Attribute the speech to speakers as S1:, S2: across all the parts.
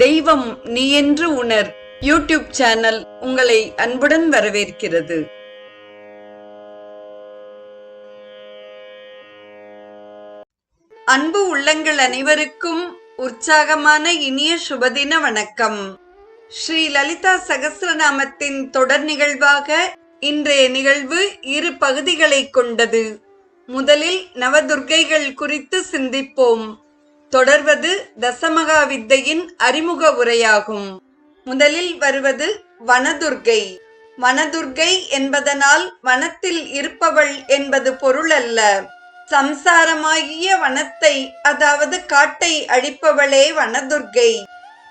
S1: தெய்வம் நீ என்று உணர் யூடியூப் சேனல் உங்களை அன்புடன் வரவேற்கிறது. அன்பு உள்ளங்கள் அனைவருக்கும் உற்சாகமான இனிய சுபதின வணக்கம். ஸ்ரீ லலிதா சகஸ்ரநாமத்தின் தொடர் நிகழ்வாக இன்றைய நிகழ்வு இரு பகுதிகளை கொண்டது. முதலில் நவதுர்க்கைகள் குறித்து சிந்திப்போம். தொடர்வது தசமகா வித்தையின் அறிமுக உரையாகும். முதலில் வருவது வனதுர்க்கை. வனதுர்க்கை என்பதனால் வனத்தில் இருப்பவள் என்பது பொருள் அல்ல. சம்சாரமாகிய வனத்தை, அதாவது காட்டை அழிப்பவளே வனதுர்க்கை.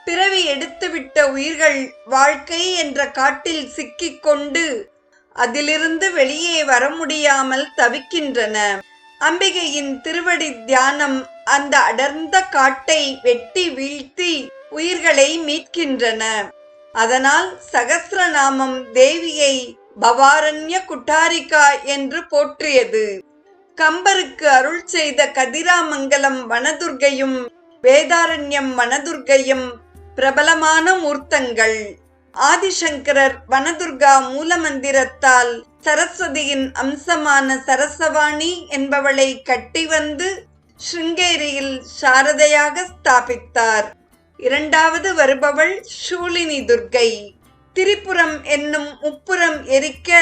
S1: பிறவி எடுத்துவிட்ட உயிர்கள் வாழ்க்கை என்ற காட்டில் சிக்கிக்கொண்டு அதிலிருந்து வெளியே வர முடியாமல் தவிக்கின்றன. அம்பிகையின் திருவடி தியானம் அந்த அடர்ந்த காட்டை வெட்டி வீழ்த்தி உயிர்களை மீட்கின்றன. அதனால் சகஸ்ரநாமம் தேவியை பவாரண்ய குட்டாரிகா என்று போற்றியது. கம்பருக்கு அருள் செய்த கதிராமங்கலம் வனதுர்க்கையும் வேதாரண்யம் வனதுர்க்கையும் பிரபலமான மூர்த்தங்கள். ஆதிசங்கரர் வனதுர்கா மூலமந்திரத்தால் சரஸ்வதியின் அம்சமான சரசவாணி என்பவளை கட்டி வந்து ஸ்ருங்கேரியில் சாரதையாக ஸ்தாபித்தார். இரண்டாவது வருபவள் சூலினி துர்க்கை. திரிபுரம் என்னும் முப்புறம் எரிக்க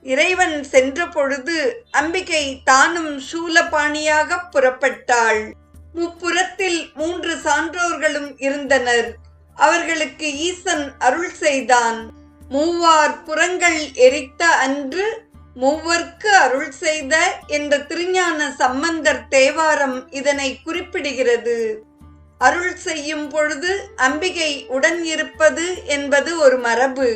S1: இறைவன் சென்ற பொழுது அம்பிகை தானும் சூலபாணியாக புறப்பட்டாள். முப்புறத்தில் 3 சான்றோர்களும் இருந்தனர். அவர்களுக்கு ஈசன் அருள் செய்தான். மூவார் புறங்கள் எரித்த அன்று மூவர்க்கு அருள் செய்த என்ற திருஞான சம்பந்தர் தேவாரம் இதனை குறிப்பிடுகிறது. அருள் செய்யும் பொழுது அம்பிகை உடன் இருப்பது என்பது ஒரு மரபு.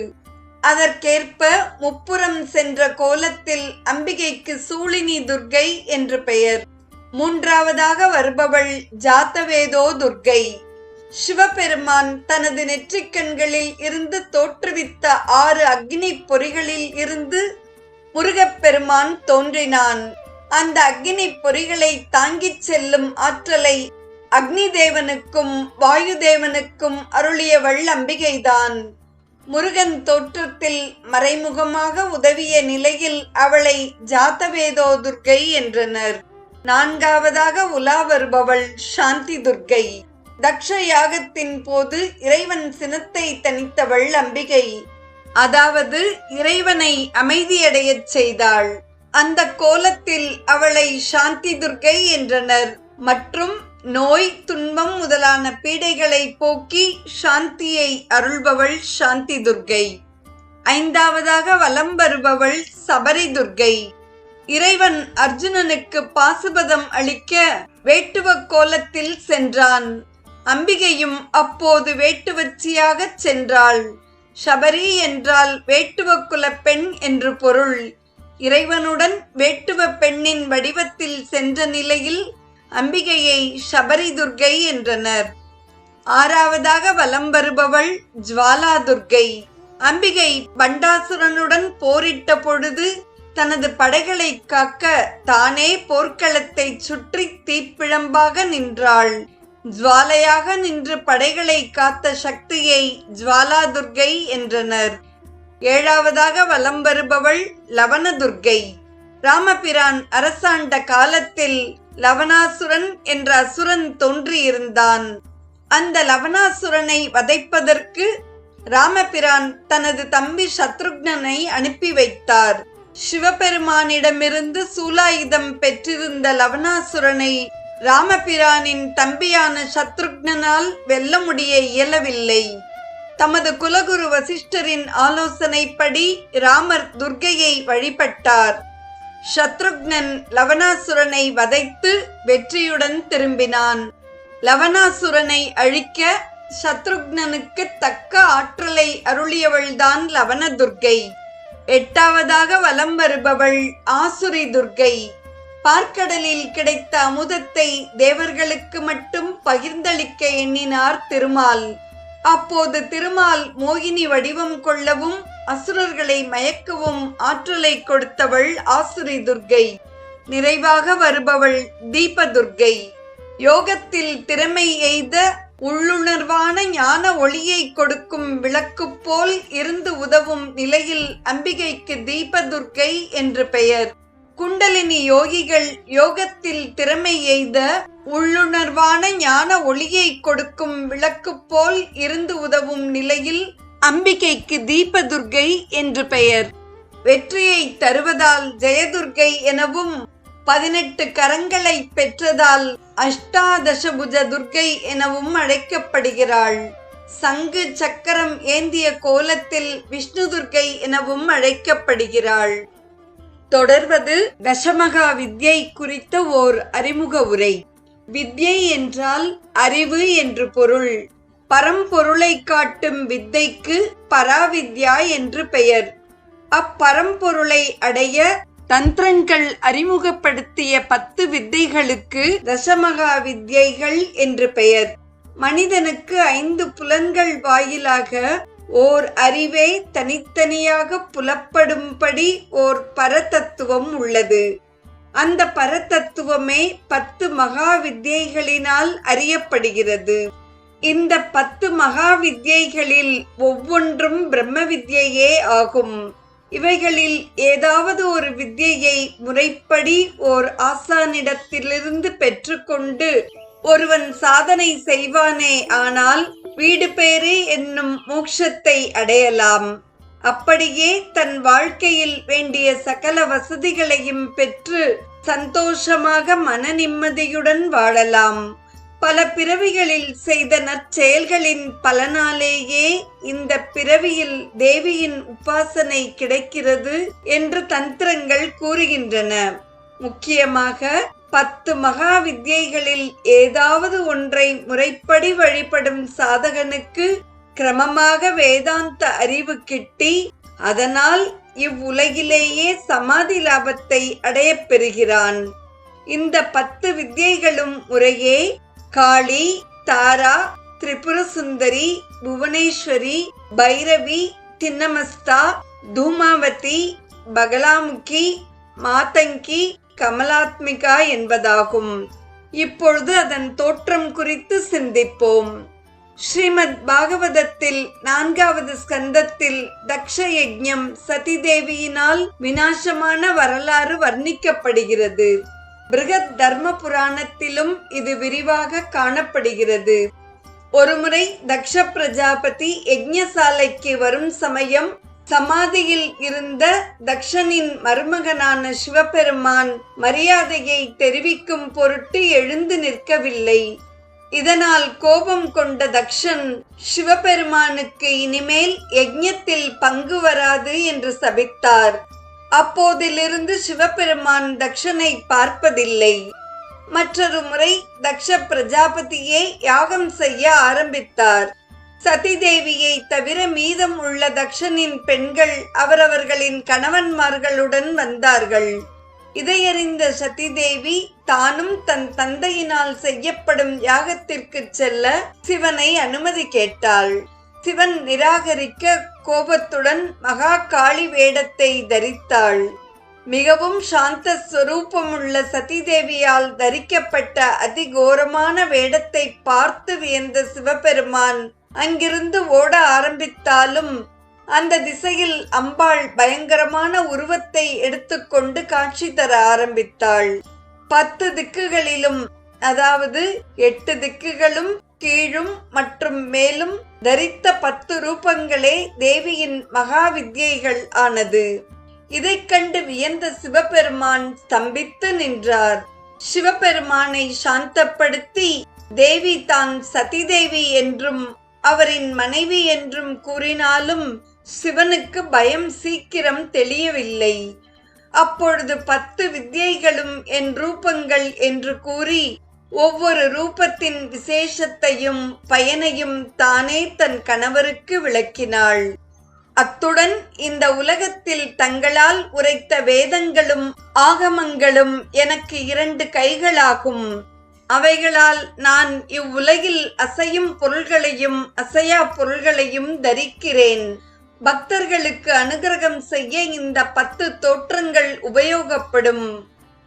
S1: அதற்கேற்ப முப்புறம் சென்ற கோலத்தில் அம்பிகைக்கு சூலினி துர்க்கை என்று பெயர். மூன்றாவதாக வருபவள் ஜாத்தவேதோ துர்க்கை. சிவபெருமான் தனது நெற்றிக்கண்களில் இருந்து தோற்றுவித்த 6 அக்னி பொறிகளில் இருந்து முருகப்பெருமான் தோன்றினான். அந்த அக்னி பொறிகளை தாங்கிச் செல்லும் ஆற்றலை அக்னி தேவனுக்கும் வாயு தேவனுக்கும் அருளியவள் அம்பிகைதான். முருகன் தோற்றத்தில் மறைமுகமாக உதவிய நிலையில் அவளை ஜாத்தவேதோ துர்க்கை என்றனர். நான்காவதாக உலா வருபவள் சாந்தி துர்க்கை. தக்ஷ யாகத்தின் போது இறைவன் சினத்தை தணித்தவள் அம்பிகை. அதாவது இறைவனை அமைதியடையச் செய்தாள். அந்த கோலத்தில் அவளை சாந்தி துர்க்கை என்றனர். மற்றும் நோய் துன்பம் முதலான பீடைகளை போக்கி சாந்தியை அருள்பவள் சாந்தி துர்க்கை. ஐந்தாவதாக வலம் வருபவள் சபரி துர்க்கை. இறைவன் அர்ஜுனனுக்கு பாசுபதம் அளிக்க வேட்டுவ கோலத்தில் சென்றான். அம்பிகையும் அப்போது வேட்டுவச்சியாக சென்றாள். சபரி என்றால் வேட்டுவ குல பெண் என்று பொருள். இறைவனுடன் வேட்டுவ பெண்ணின் வடிவத்தில் சென்ற நிலையில் அம்பிகையை சபரி துர்க்கை என்றனர். ஆறாவதாக வலம் வருபவள் ஜுவாலா துர்க்கை. அம்பிகை பண்டாசுரனுடன் போரிட்ட பொழுது தனது படைகளை காக்க தானே போர்க்களத்தை சுற்றி தீப்பிழம்பாக நின்றாள். ஜுவாலையாக நின்று படைகளை காத்த சக்தியை ஜுவாலா துர்க்கை என்றனர். ஏழாவதாக வலம் வருபவள் லவண துர்க்கை. ராமபிரான் அரசாண்ட காலத்தில் லவணாசுரன் என்ற அசுரன் தோன்றியிருந்தான். அந்த லவணாசுரனை வதைப்பதற்கு ராமபிரான் தனது தம்பி சத்ருக்னனை அனுப்பி வைத்தார். சிவபெருமானிடமிருந்து சூலாயுதம் பெற்றிருந்த லவணாசுரனை ராமபிரானின் தம்பியான சத்ருக்னனால் வெல்ல முடிய இயலவில்லை. தமது குலகுரு வசிஷ்டரின் ஆலோசனைப்படி ராமர் துர்க்கையை வழிபட்டார். சத்ருக்னன் லவணாசுரனை வதைத்து வெற்றியுடன் திரும்பினான். லவணாசுரனை அழிக்க சத்ருக்னனுக்கு தக்க ஆற்றலை அருளியவள்தான் லவண துர்க்கை. எட்டாவதாக வலம் வருபவள் ஆசுரி துர்க்கை. பார்க்கடலில் கிடைத்த அமுதத்தை தேவர்களுக்கு மட்டும் பகிர்ந்தளிக்க எண்ணினார் திருமால். அப்போது திருமால் மோகினி வடிவம் கொள்ளவும் அசுரர்களை மயக்கவும் ஆற்றலை கொடுத்தவள் ஆசுரி துர்க்கை. நிறைவாக வருபவள் தீப துர்க்கை. யோகத்தில் திறமை எய்த உள்ளுணர்வான ஞான ஒளியை கொடுக்கும் விளக்கு போல் இருந்து உதவும் நிலையில் அம்பிகைக்கு தீபதுர்க்கை என்று பெயர். குண்டலினி யோகிகள் யோகத்தில் திறமை எய்த உள்ளுணர்வான ஞான ஒளியை கொடுக்கும் விளக்கு போல் இருந்து உதவும் நிலையில் அம்பிகைக்கு தீபதுர்க்கை என்று பெயர். வெற்றியை தருவதால் ஜெயதுர்க்கை எனவும் 18 கரங்களை பெற்றதால் அஷ்டாதசபுஜ துர்க்கை எனவும் அழைக்கப்படுகிறாள். சங்கு சக்கரம் ஏந்திய கோலத்தில் விஷ்ணு துர்க்கை எனவும் அழைக்கப்படுகிறாள். தொடர்வது தசமகா வித்யை குறித்த ஓர் அறிமுக உரை. வித்யை என்றால் அறிவு என்று பொருள். பரம்பொருளை காட்டும் வித்தைக்கு பராவித்யா என்று பெயர். அப்பரம்பொருளை அடைய தந்திரங்கள் அறிமுகப்படுத்திய 10 வித்தைகளுக்கு தசமகா வித்யைகள் என்று பெயர். மனிதனுக்கு 5 புலன்கள் வாயிலாக ஓர் அறிவே தனித்தனியாக புலப்படும்படி ஓர் பரதத்துவம் உள்ளது. அந்த பரதத்துவமே 10 மகா வித்யைகளினால் அறியப்படுகிறது. இந்த 10 மகா வித்யைகளில் ஒவ்வொன்றும் பிரம்ம வித்யையே ஆகும். இவைகளில் ஏதாவது ஒரு வித்யையை முறைப்படி ஓர் ஆசானிடத்திலிருந்து பெற்றுக்கொண்டு ஒருவன் சாதனை செய்வானே ஆனால் வீடு பேறு என்னும் மோட்சத்தை அடையலாம். அப்படியே தன் வாழ்க்கையில் வேண்டிய சகல வசதிகளையும் பெற்று சந்தோஷமாக மன நிம்மதியுடன் வாழலாம். பல பிறவிகளில் செய்த நற்செயல்களின் பலனாலேயே இந்த பிறவியில் தேவியின் உபாசனை கிடைக்கிறது என்று தந்திரங்கள் கூறுகின்றன. முக்கியமாக 10 மகா வித்யைகளில் ஏதாவது ஒன்றை முறைப்படி வழிபடும் சாதகனுக்கு கிரமமாக வேதாந்த அறிவு கிட்டி அதனால் இவ்வுலகிலேயே சமாதி லாபத்தை அடையப் பெறுகிறான். இந்த 10 வித்யைகளும் முறையே காளி, தாரா, திரிபுர சுந்தரி, புவனேஸ்வரி, பைரவி, தின்னமஸ்தா, தூமாவதி, பகலாமுகி, மாதங்கி, கமலாத்மிகா என்பதாகும். இப்பொழுது அதன் தோற்றம் குறித்து சிந்திப்போம். ஸ்ரீமத் பாகவதத்தில் 4வது ஸ்கந்தத்தில் தக்ஷ யஜ்ஞம் சதிதேவியினால் விநாசமான வரலாறு வர்ணிக்கப்படுகிறது. பிருகத் தர்ம புராணத்திலும் இது விரிவாக காணப்படுகிறது. ஒருமுறை தக்ஷ பிரஜாபதி யஜ்ஞசாலைக்கு வரும் சமயம் சமாதியில் இருந்த தக்ஷனின் மருமகனான சிவபெருமான் மரியாதையை தெரிவிக்கும் பொருட்டு எழுந்து நிற்கவில்லை. இதனால் கோபம் கொண்ட தக்ஷன் சிவபெருமானுக்கு இனிமேல் யஜ்ஞத்தில் பங்கு வராது என்று சபித்தார். அப்போதிலிருந்து சிவபெருமான் தக்ஷனை பார்ப்பதில்லை. மற்றொரு முறை தக்ஷ பிரஜாபதியே யாகம் செய்ய ஆரம்பித்தார். சதிதேவியை தவிர மீதம் உள்ள தக்ஷனின் பெண்கள் அவரவர்களின் கணவன்மார்களுடன் வந்தார்கள். இதையறிந்த சதிதேவி தானும் தன் தந்தையினால் செய்யப்படும் யாகத்திற்கு செல்ல சிவனை அனுமதி கேட்டாள். சிவன் நிராகரிக்க கோபத்துடன் மகா காளி வேடத்தை தரித்தாள். மிகவும் சாந்த ஸ்வரூபமுள்ள சதிதேவியால் தரிக்கப்பட்ட அதிகோரமான வேடத்தை பார்த்து வியந்த சிவபெருமான் அங்கிருந்து ஓட ஆரம்பித்தாலும் அந்த திசையில் அம்பாள் பயங்கரமான உருவத்தை எடுத்துக்கொண்டு காட்சி தர ஆரம்பித்தாள். 10 திக்குகளிலும், அதாவது 8 திக்குகளும் கீழும் மற்றும் மேலும் தரித்த 10 ரூபங்களே தேவியின் மகா வித்யைகள் ஆனது. இதைக் கண்டு வியந்த சிவபெருமான் ஸ்தம்பித்து நின்றார். சிவபெருமானை சாந்தப்படுத்தி தேவி தான் சதிதேவி என்றும் அவரின் மனைவி என்றும் கூறினாலும் சிவனுக்கு பயம் சீக்கிரம் தெளியவில்லை. அப்பொழுது 10 வித்யைகளும் என் ரூபங்கள் என்று கூறி ஒவ்வொரு ரூபத்தின் விசேஷத்தையும் பயனையும் தானே தன் கணவருக்கு விளக்கினாள். அத்துடன் இந்த உலகத்தில் தங்களால் உரைத்த வேதங்களும் ஆகமங்களும் எனக்கு 2 கைகளாகும். அவைகளால் நான் இவ்வுலகில் அசையும் பொருள்களையும் அசையா பொருள்களையும் தரிக்கிறேன். பக்தர்களுக்கு அனுகிரகம் செய்ய இந்த 10 தோற்றங்கள் உபயோகப்படும்.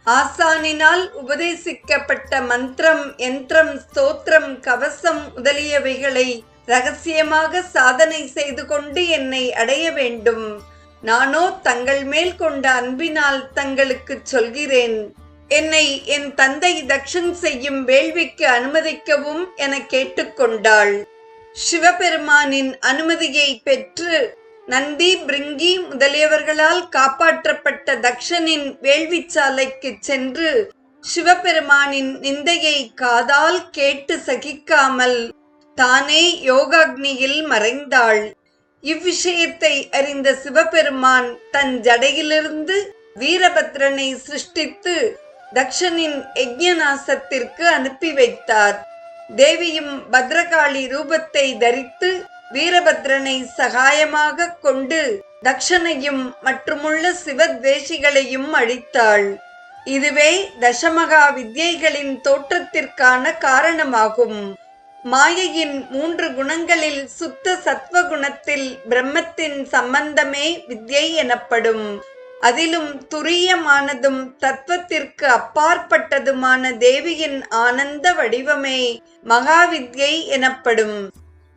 S1: ஆசானினால் உபதேசிக்கப்பட்ட மந்திரம், யந்திரம், ஸ்தோத்திரம், கவசம் முதலியவைகளை ரகசியமாக சாதனை செய்து கொண்டு என்னை அடைய வேண்டும். நானோ தங்கள் மேல் கொண்ட அன்பினால் தங்களுக்கு சொல்கிறேன். என்னை என் தந்தை தக்ஷன் செய்யும் வேள்விக்கு அனுமதிக்கவும் என கேட்டுக்கொண்டாள். சிவபெருமானின் அனுமதியை பெற்று நந்தி, பிருங்கி முதலியவர்களால் காப்பாற்றப்பட்ட தக்ஷனின் வேள்விச்சாலைக்கு சென்று சிவபெருமானின் நிந்தையை காதால் கேட்டு சகிக்காமல் தானே யோகாக்னியில் மறைந்தாள். இவ்விஷயத்தை அறிந்த சிவபெருமான் தன் ஜடையிலிருந்து வீரபத்ரனை சிருஷ்டித்து தக்ஷனின் யஜ்ஞநாசத்திற்கு அனுப்பி வைத்தார். தேவியும் பத்ரகாளி ரூபத்தை தரித்து வீரபத்ரனை சகாயமாக கொண்டு தக்ஷனையும் மற்றுமுள்ள சிவத்வேஷிகளையும் அழித்தாள். இதுவே தசமகா வித்யைகளின் தோற்றத்திற்கான காரணமாகும். மாயையின் 3 குணங்களில் சுத்த சத்வகுணத்தில் பிரம்மத்தின் சம்பந்தமே வித்யை எனப்படும். அதிலும் துரியமானதும் தத்துவத்திற்கு அப்பாற்பட்டதுமான தேவியின் ஆனந்த வடிவமே மகாவித்யை எனப்படும்.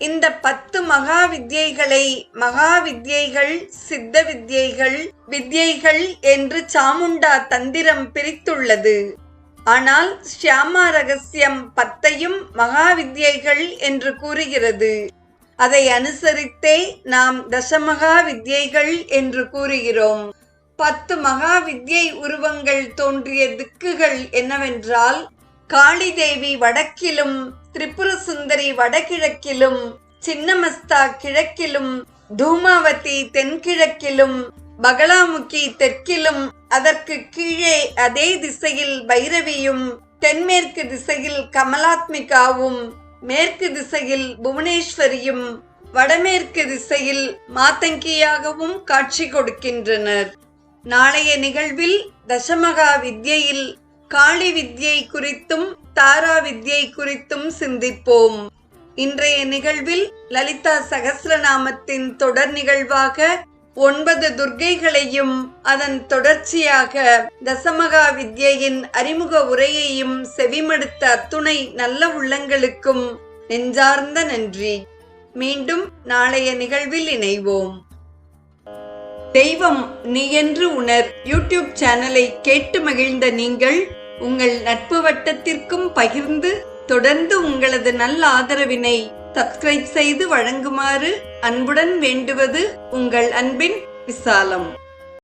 S1: இந்த 10 மகா வித்யைகளை மகாவித்யைகள், சித்த வித்யைகள் என்று சாமுண்டா தந்திரம் பிரித்துள்ளது. ஆனால் ஷியாமா ரகசியம் 10ஐயும் மகாவித்யைகள் என்று கூறுகிறது. அதை அனுசரித்தே நாம் தசமகா வித்யைகள் என்று கூறுகிறோம். 10 மகா வித்யை உருவங்கள் தோன்றிய திக்குகள் என்னவென்றால், காளி தேவி வடக்கிலும், திரிபுர சுந்தரி வடகிழக்கிலும், சின்னமஸ்தா கிழக்கிலும், தூமாவதி தென்கிழக்கிலும், பகலாமுகி தெற்கிலும், அதற்கு கீழே அதே திசையில் பைரவியும், தென்மேற்கு திசையில் கமலாத்மிகாவும், மேற்கு திசையில் புவனேஸ்வரியும், வடமேற்கு திசையில் மாதங்கியாகவும் காட்சி கொடுக்கின்றனர். நாளைய நிகழ்வில் தசமகா வித்யையில் காளி வித்யை குறித்தும் தாரா வித்யை குறித்தும் சிந்திப்போம். இன்றைய நிகழ்வில் லலிதா சகஸ்ரநாமத்தின் தொடர் நிகழ்வாக 9 துர்க்கைகளையும் அதன் தொடர்ச்சியாக தசமகா வித்யையின் அறிமுக உரையையும் செவிமடுத்த அத்துணை நல்ல உள்ளங்களுக்கும் நெஞ்சார்ந்த நன்றி. மீண்டும் நாளைய நிகழ்வில் இணைவோம். தெய்வம் நீ என்று உணர் யூடியூப் சேனலை கேட்டு மகிழ்ந்த நீங்கள் உங்கள் நட்பு வட்டத்திற்கும் பகிர்ந்து தொடர்ந்து உங்களது நல்ல ஆதரவினை சப்ஸ்கிரைப் செய்து வழங்குமாறு அன்புடன் வேண்டுவது உங்கள் அன்பின் விசாலம்.